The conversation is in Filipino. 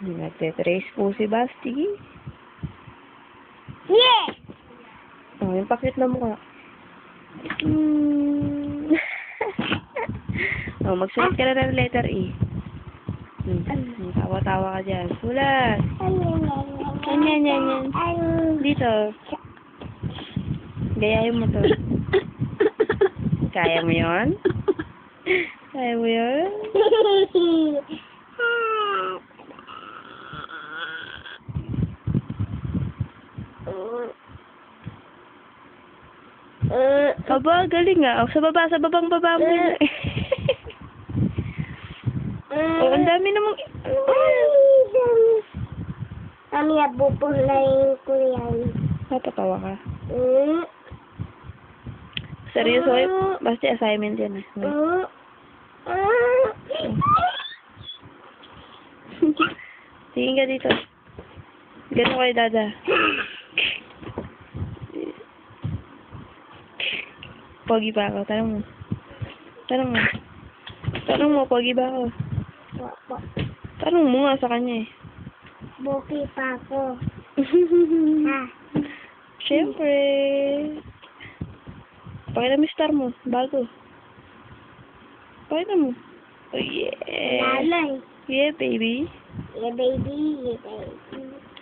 Nagte-trace po si Basti. Yeah! Oh, yung pakit na mukha. Oh, magsulat ka na ng letter E. Tawa-tawa ka dyan. Sulat. Yan. Dito. Gayahin mo to. Kaya mo yun? Kaya mo yun? Aba, galing nga. Sa babang baba mo yun. Oh, ang dami namang... Kami nabupulayin ko yan. Napatawa ka. Seryoso kayo? Basta assignment yan. Tingin ka dito. Gano'n kayo, Dada. Pogi ba ako? Tanong mo, pogi ba ako? Tanong mo nga sa kanya eh. Buki pa ako. Ha? Siyempre. Pakita mo star mo. Bago. Pakita mo. Oh yeah. Lalay. Yeah, baby. Yeah, baby. Yeah, baby.